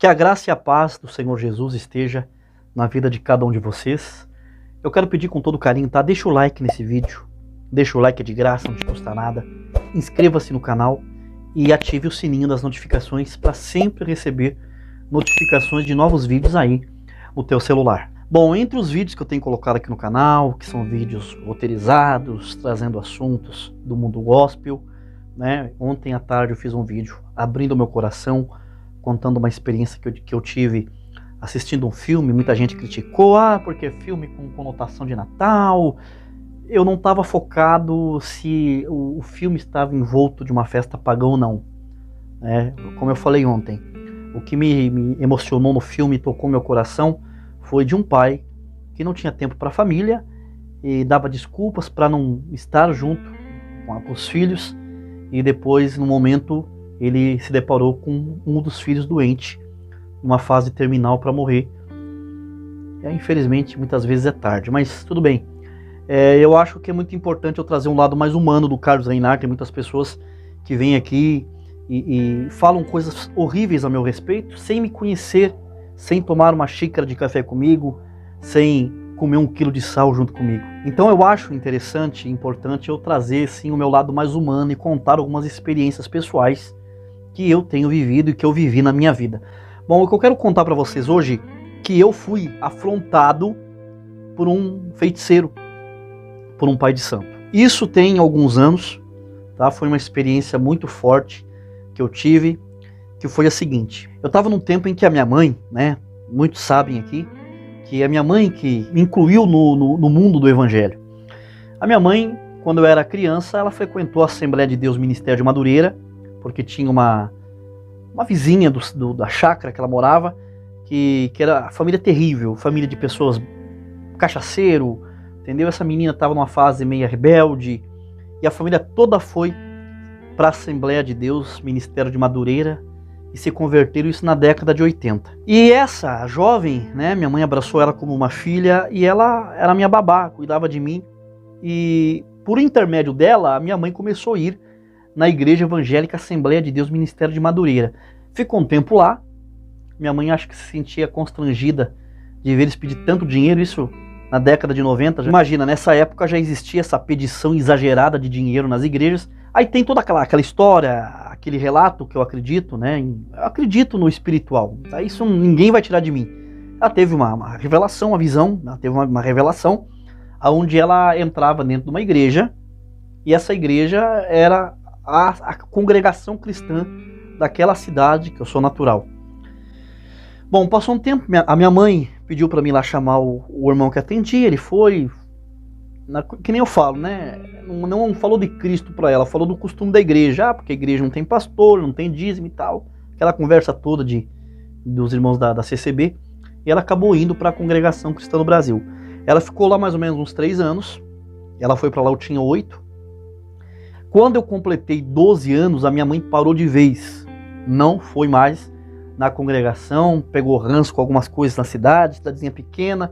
Que a graça e a paz do Senhor Jesus esteja na vida de cada um de vocês. Eu quero pedir com todo carinho, tá? Deixa o like nesse vídeo. Deixa o like, é de graça, não te custa nada. Inscreva-se no canal e ative o sininho das notificações para sempre receber notificações de novos vídeos aí no teu celular. Bom, entre os vídeos que eu tenho colocado aqui no canal, que são vídeos roteirizados, trazendo assuntos do mundo gospel, né? Ontem à tarde eu fiz um vídeo abrindo meu coração, contando uma experiência que eu tive assistindo um filme. Muita gente criticou, porque é filme com conotação de Natal. Eu não estava focado se o filme estava envolto de uma festa pagã ou não. Como eu falei ontem, o que me emocionou no filme, tocou meu coração, foi de um pai que não tinha tempo para a família e dava desculpas para não estar junto com os filhos, e depois, no momento, ele se deparou com um dos filhos doente, numa fase terminal para morrer. Infelizmente, muitas vezes é tarde, mas tudo bem. Eu acho que é muito importante eu trazer um lado mais humano do Carlos Reinhardt. Tem muitas pessoas que vêm aqui e falam coisas horríveis a meu respeito, sem me conhecer, sem tomar uma xícara de café comigo, sem comer 1 quilo de sal junto comigo. Então eu acho interessante e importante eu trazer sim o meu lado mais humano e contar algumas experiências pessoais que eu tenho vivido e que eu vivi na minha vida. Bom, o que eu quero contar para vocês hoje, que eu fui afrontado por um feiticeiro, por um pai de santo. Isso tem alguns anos, tá? Foi uma experiência muito forte que eu tive, que foi a seguinte. Eu estava num tempo em que a minha mãe, né, muitos sabem aqui, que a minha mãe que me incluiu no mundo do evangelho. A minha mãe, quando eu era criança, ela frequentou a Assembleia de Deus Ministério de Madureira, porque tinha uma vizinha da chácara que ela morava, que era família terrível, família de pessoas cachaceiro, entendeu? Essa menina estava numa fase meio rebelde, e a família toda foi para a Assembleia de Deus Ministério de Madureira e se converteram, isso na década de 80. E essa jovem, né, minha mãe abraçou ela como uma filha e ela era minha babá, cuidava de mim, e por intermédio dela, a minha mãe começou a ir na Igreja Evangélica Assembleia de Deus Ministério de Madureira. Ficou um tempo lá. Minha mãe acho que se sentia constrangida de ver eles pedir tanto dinheiro, isso na década de 90. Imagina, nessa época já existia essa pedição exagerada de dinheiro nas igrejas. Aí tem toda aquela história, aquele relato que eu acredito, né? Eu acredito no espiritual. Isso ninguém vai tirar de mim. Ela teve uma revelação, uma visão, ela teve uma revelação, onde ela entrava dentro de uma igreja, e essa igreja era a congregação cristã daquela cidade que eu sou natural. Bom, passou um tempo, a minha mãe pediu para mim lá chamar o irmão que atendia, ele foi, que nem eu falo, né? Não falou de Cristo para ela, falou do costume da igreja, porque a igreja não tem pastor, não tem dízimo e tal, aquela conversa toda dos irmãos da CCB, e ela acabou indo para a congregação cristã do Brasil. Ela ficou lá mais ou menos uns 3 anos, ela foi para lá, eu tinha 8. Quando eu completei 12 anos, a minha mãe parou de vez, não foi mais na congregação, pegou ranço com algumas coisas na cidade, cidadezinha pequena,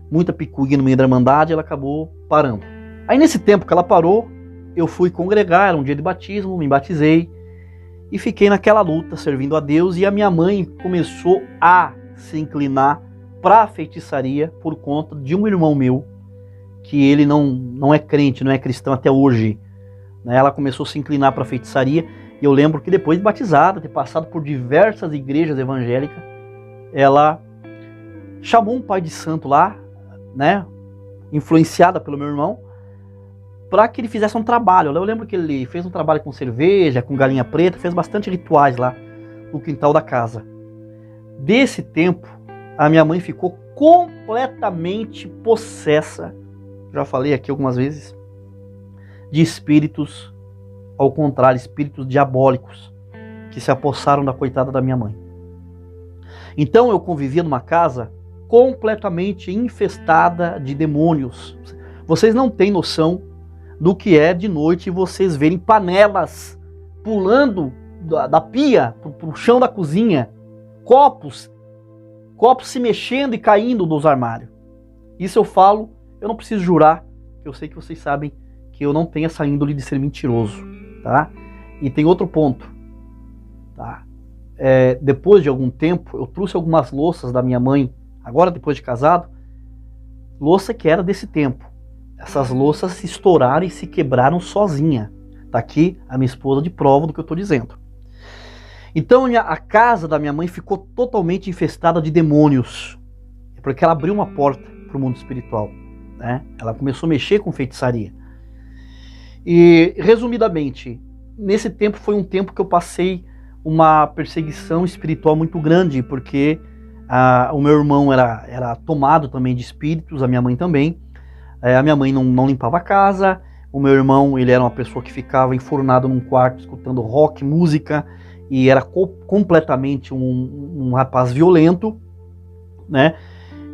muita picuinha no meio da irmandade, ela acabou parando. Aí nesse tempo que ela parou, eu fui congregar, era um dia de batismo, me batizei e fiquei naquela luta, servindo a Deus, e a minha mãe começou a se inclinar para a feitiçaria por conta de um irmão meu, que ele não é crente, não é cristão até hoje. Ela começou a se inclinar para a feitiçaria, e eu lembro que depois de batizada, ter passado por diversas igrejas evangélicas, ela chamou um pai de santo lá, né, influenciada pelo meu irmão, para que ele fizesse um trabalho. Eu lembro que ele fez um trabalho com cerveja, com galinha preta, fez bastante rituais lá no quintal da casa. Desse tempo, a minha mãe ficou completamente possessa, já falei aqui algumas vezes, de espíritos, ao contrário, espíritos diabólicos, que se apossaram da coitada da minha mãe. Então eu convivia numa casa completamente infestada de demônios. Vocês não têm noção do que é de noite vocês verem panelas pulando da pia para o chão da cozinha, copos se mexendo e caindo dos armários. Isso eu falo, eu não preciso jurar, eu sei que vocês sabem que eu não tenho essa índole de ser mentiroso, tá? E tem outro ponto, tá? depois de algum tempo, eu trouxe algumas louças da minha mãe, agora depois de casado, louça que era desse tempo. Essas louças se estouraram e se quebraram sozinha. Tá aqui a minha esposa de prova do que eu estou dizendo. Então a casa da minha mãe ficou totalmente infestada de demônios, porque ela abriu uma porta para o mundo espiritual, né? Ela começou a mexer com feitiçaria. E, resumidamente, nesse tempo foi um tempo que eu passei uma perseguição espiritual muito grande, porque o meu irmão era tomado também de espíritos, a minha mãe também. A minha mãe não limpava a casa, o meu irmão ele era uma pessoa que ficava enfurnado num quarto escutando rock, música, e era completamente um rapaz violento, né?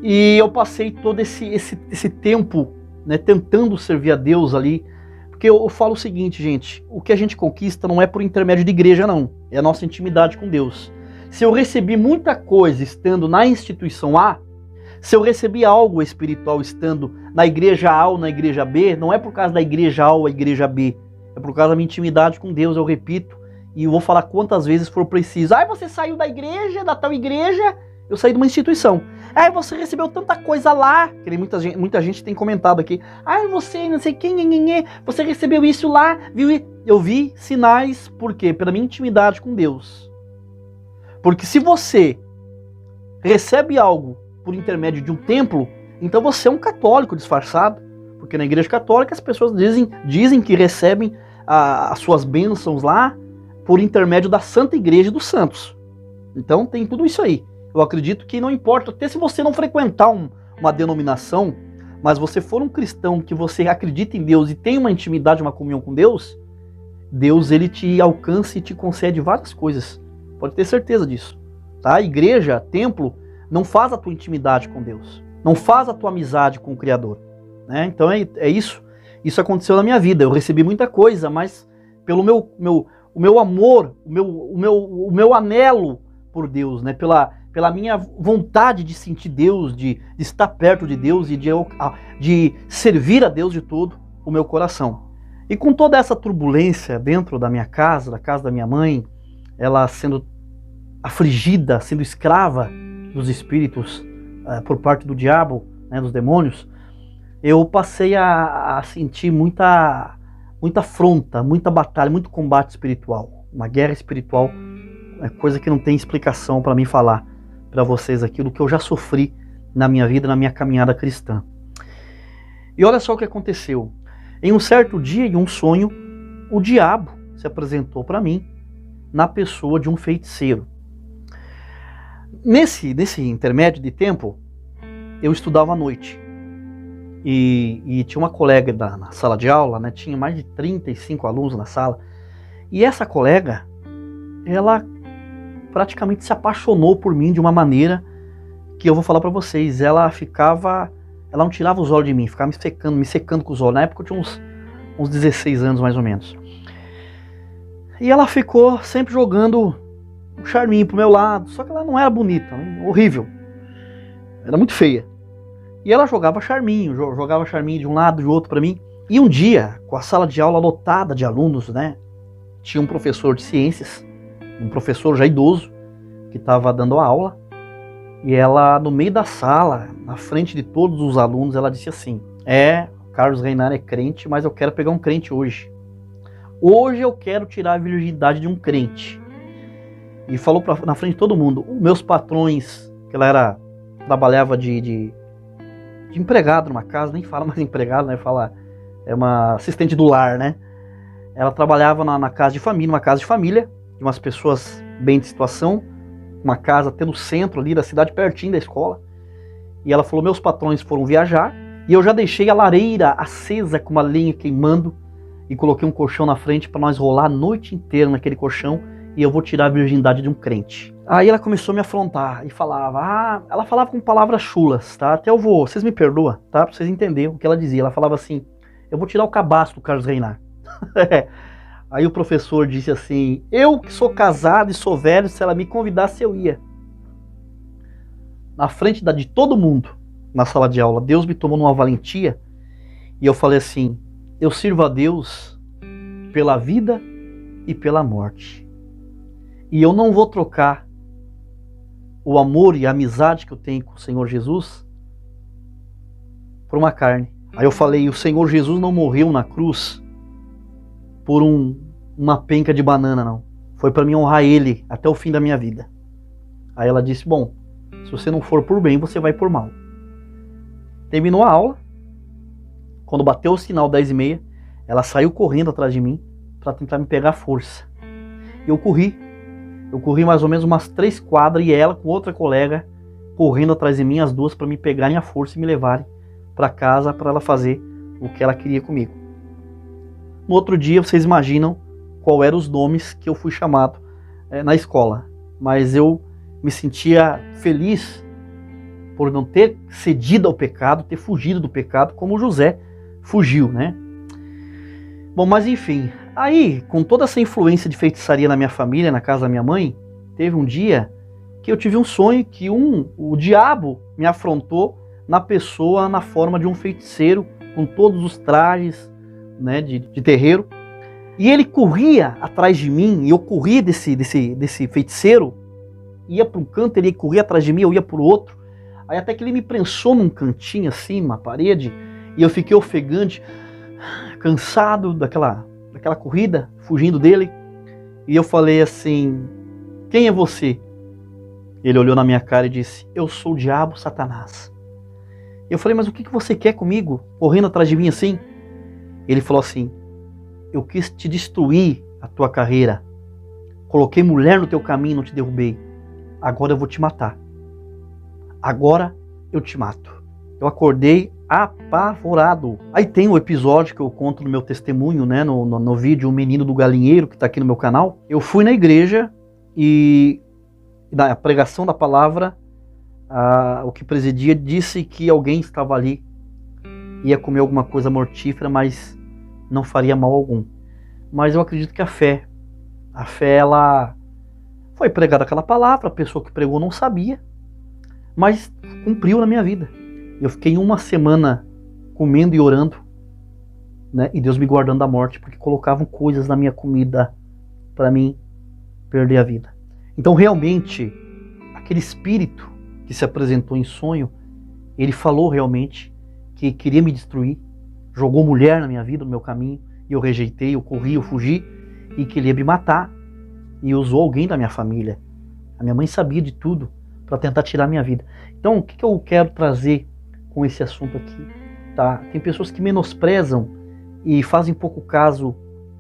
E eu passei todo esse tempo, né, tentando servir a Deus ali, porque eu falo o seguinte, gente, o que a gente conquista não é por intermédio de igreja, não, é a nossa intimidade com Deus. Se eu recebi muita coisa estando na instituição A, se eu recebi algo espiritual estando na igreja A ou na igreja B, não é por causa da igreja A ou a igreja B, é por causa da minha intimidade com Deus, eu repito, e eu vou falar quantas vezes for preciso. Você saiu da igreja, da tal igreja, eu saí de uma instituição. Você recebeu tanta coisa lá, que muita gente tem comentado aqui. Você não sei quem, você recebeu isso lá, viu? Eu vi sinais, por quê? Pela minha intimidade com Deus. Porque se você recebe algo por intermédio de um templo, então você é um católico disfarçado, porque na igreja católica as pessoas dizem que recebem as suas bênçãos lá por intermédio da Santa Igreja dos Santos. Então tem tudo isso aí. Eu acredito que não importa, até se você não frequentar uma denominação, mas você for um cristão que você acredita em Deus e tem uma intimidade, uma comunhão com Deus, Deus ele te alcança e te concede várias coisas. Pode ter certeza disso. Tá? Igreja, templo, não faz a tua intimidade com Deus. Não faz a tua amizade com o Criador. Né? Então é isso. Isso aconteceu na minha vida. Eu recebi muita coisa, mas pelo o meu amor, o meu anelo por Deus, né? Pela minha vontade de sentir Deus, de estar perto de Deus e de servir a Deus de todo o meu coração. E com toda essa turbulência dentro da minha casa, da casa da minha mãe, ela sendo afligida, sendo escrava dos espíritos por parte do diabo, né, dos demônios, eu passei a sentir muita afronta, muita batalha, muito combate espiritual. Uma guerra espiritual, coisa que não tem explicação para mim falar para vocês aqui do que eu já sofri na minha vida, na minha caminhada cristã. E olha só o que aconteceu. Em um certo dia, em um sonho, o diabo se apresentou para mim na pessoa de um feiticeiro. Nesse intermédio de tempo, eu estudava à noite. E tinha uma colega na sala de aula, né, tinha mais de 35 alunos na sala. E essa colega, ela praticamente se apaixonou por mim de uma maneira que eu vou falar para vocês. Ela não tirava os olhos de mim, ficava me secando com os olhos. Na época eu tinha uns 16 anos mais ou menos. E ela ficou sempre jogando um charminho pro meu lado, só que ela não era bonita, né? Horrível. Era muito feia. E ela jogava charminho de um lado, de outro para mim. E um dia, com a sala de aula lotada de alunos, né? Tinha um professor de ciências, um professor já idoso, que estava dando a aula. E ela, no meio da sala, na frente de todos os alunos, ela disse assim: Carlos Reinart é crente, mas eu quero pegar um crente hoje. Hoje eu quero tirar a virgindade de um crente. E falou na frente de todo mundo. Os meus patrões, que ela trabalhava de empregado numa casa, nem fala mais empregado, né? Fala, é uma assistente do lar, né? Ela trabalhava na casa de família, numa casa de família, de umas pessoas bem de situação, uma casa até no centro ali da cidade, pertinho da escola. E ela falou: meus patrões foram viajar e eu já deixei a lareira acesa com uma lenha queimando e coloquei um colchão na frente para nós rolar a noite inteira naquele colchão e eu vou tirar a virgindade de um crente. Aí ela começou a me afrontar e falava, ela falava com palavras chulas, tá? Até vocês me perdoam, tá? Pra vocês entenderem o que ela dizia. Ela falava assim: eu vou tirar o cabaço do Carlos Reinart. Aí o professor disse assim: eu que sou casado e sou velho, se ela me convidasse eu ia. Na frente de todo mundo, na sala de aula, Deus me tomou numa valentia e eu falei assim: eu sirvo a Deus pela vida e pela morte. E eu não vou trocar o amor e a amizade que eu tenho com o Senhor Jesus por uma carne. Aí eu falei, o Senhor Jesus não morreu na cruz por uma penca de banana, não. Foi para mim honrar Ele até o fim da minha vida. Aí ela disse, bom, se você não for por bem, você vai por mal. Terminou a aula. Quando bateu o sinal 10h30, ela saiu correndo atrás de mim para tentar me pegar à força. E eu corri. Eu corri mais ou menos umas 3 quadras e ela com outra colega correndo atrás de mim, as duas, para me pegarem à força e me levarem para casa para ela fazer o que ela queria comigo. No outro dia, vocês imaginam qual eram os nomes que eu fui chamado na escola. Mas eu me sentia feliz por não ter cedido ao pecado, ter fugido do pecado, como José fugiu, né? Bom, mas enfim, aí, com toda essa influência de feitiçaria na minha família, na casa da minha mãe, teve um dia que eu tive um sonho que o diabo me afrontou na forma de um feiticeiro, com todos os trajes, né, de terreiro. E ele corria atrás de mim, e eu corria desse feiticeiro, ia para um canto, ele corria atrás de mim, eu ia para o outro. Aí até que ele me prensou num cantinho assim, na parede, e eu fiquei ofegante, cansado daquela corrida, fugindo dele. E eu falei assim, quem é você? Ele olhou na minha cara e disse, eu sou o diabo Satanás. Eu falei, mas o que você quer comigo, correndo atrás de mim assim? Ele falou assim, eu quis te destruir a tua carreira, coloquei mulher no teu caminho, não te derrubei, agora eu vou te matar. Agora eu te mato. Eu acordei apavorado. Aí tem o episódio que eu conto no meu testemunho, né, no vídeo O Menino do Galinheiro, que está aqui no meu canal. Eu fui na igreja e na pregação da palavra, o que presidia disse que alguém estava ali, ia comer alguma coisa mortífera, mas não faria mal algum. Mas eu acredito que a fé, ela foi pregada aquela palavra, a pessoa que pregou não sabia, mas cumpriu na minha vida. Eu fiquei 1 semana comendo e orando, né, e Deus me guardando da morte, porque colocavam coisas na minha comida para mim perder a vida. Então realmente, aquele espírito que se apresentou em sonho, ele falou realmente que queria me destruir, jogou mulher na minha vida, no meu caminho, e eu rejeitei, eu corri, eu fugi, e que ele ia me matar, e usou alguém da minha família. A minha mãe sabia de tudo para tentar tirar a minha vida. Então, o que eu quero trazer com esse assunto aqui? Tá? Tem pessoas que menosprezam e fazem pouco caso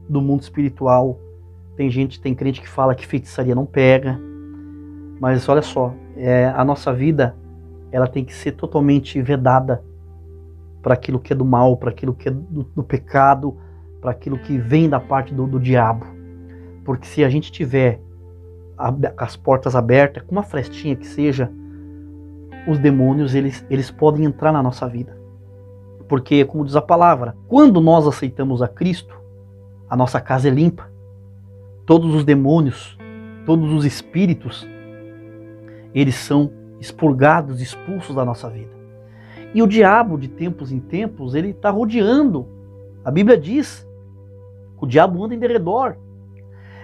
do mundo espiritual. Tem crente que fala que feitiçaria não pega. Mas olha só, a nossa vida, ela tem que ser totalmente vedada para aquilo que é do mal, para aquilo que é do pecado, para aquilo que vem da parte do diabo. Porque se a gente tiver as portas abertas, com uma frestinha que seja, os demônios eles podem entrar na nossa vida. Porque, como diz a palavra, quando nós aceitamos a Cristo, a nossa casa é limpa. Todos os demônios, todos os espíritos, eles são expurgados, expulsos da nossa vida. E o diabo, de tempos em tempos, ele está rodeando. A Bíblia diz que o diabo anda em derredor.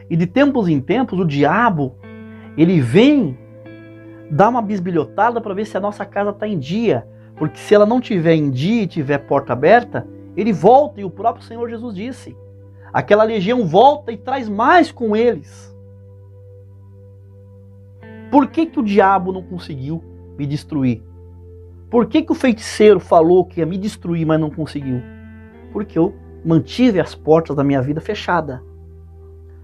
E de tempos em tempos, o diabo, ele vem dar uma bisbilhotada para ver se a nossa casa está em dia. Porque se ela não estiver em dia e tiver porta aberta, ele volta, e o próprio Senhor Jesus disse. Aquela legião volta e traz mais com eles. Por que o diabo não conseguiu me destruir? Por que o feiticeiro falou que ia me destruir, mas não conseguiu? Porque eu mantive as portas da minha vida fechadas.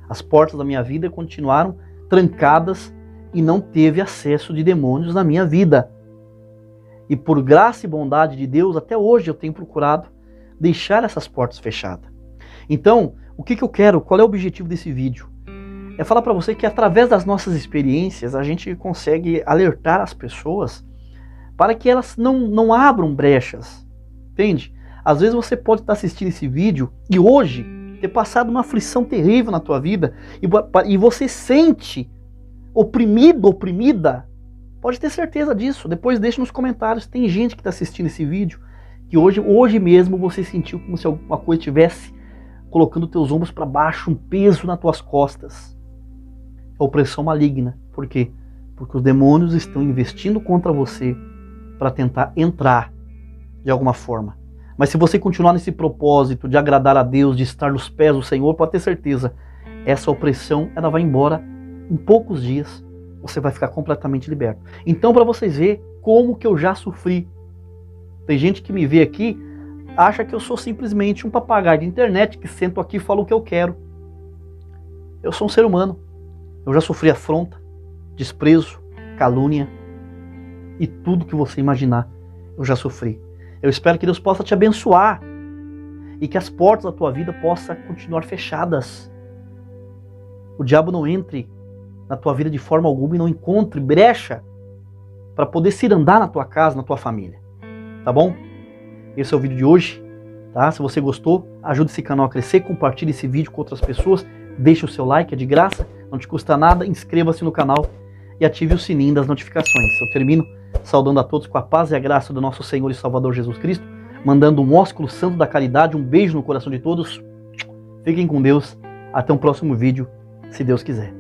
As portas da minha vida continuaram trancadas e não teve acesso de demônios na minha vida. E por graça e bondade de Deus, até hoje eu tenho procurado deixar essas portas fechadas. Então, o que eu quero? Qual é o objetivo desse vídeo? É falar para você que através das nossas experiências a gente consegue alertar as pessoas para que elas não abram brechas, entende? Às vezes você pode estar assistindo esse vídeo e hoje ter passado uma aflição terrível na tua vida e você sente oprimido, oprimida. Pode ter certeza disso, depois deixa nos comentários. Tem gente que está assistindo esse vídeo que hoje mesmo você sentiu como se alguma coisa estivesse colocando teus ombros para baixo, um peso nas tuas costas. é opressão maligna. Por quê? Porque os demônios estão investindo contra você para tentar entrar de alguma forma. Mas se você continuar nesse propósito de agradar a Deus, de estar nos pés do Senhor, pode ter certeza, essa opressão ela vai embora em poucos dias, você vai ficar completamente liberto. Então, para vocês verem como que eu já sofri. Tem gente que me vê aqui, acha que eu sou simplesmente um papagaio de internet, que sento aqui e falo o que eu quero. Eu sou um ser humano. Eu já sofri afronta, desprezo, calúnia e tudo que você imaginar, eu já sofri. Eu espero que Deus possa te abençoar e que as portas da tua vida possam continuar fechadas. O diabo não entre na tua vida de forma alguma e não encontre brecha para poder se andar na tua casa, na tua família. Tá bom? Esse é o vídeo de hoje. Tá? Se você gostou, ajude esse canal a crescer, compartilhe esse vídeo com outras pessoas, deixe o seu like, é de graça, não te custa nada, inscreva-se no canal e ative o sininho das notificações. Eu termino saudando a todos com a paz e a graça do nosso Senhor e Salvador Jesus Cristo, mandando um ósculo santo da caridade, um beijo no coração de todos. Fiquem com Deus, até um próximo vídeo, se Deus quiser.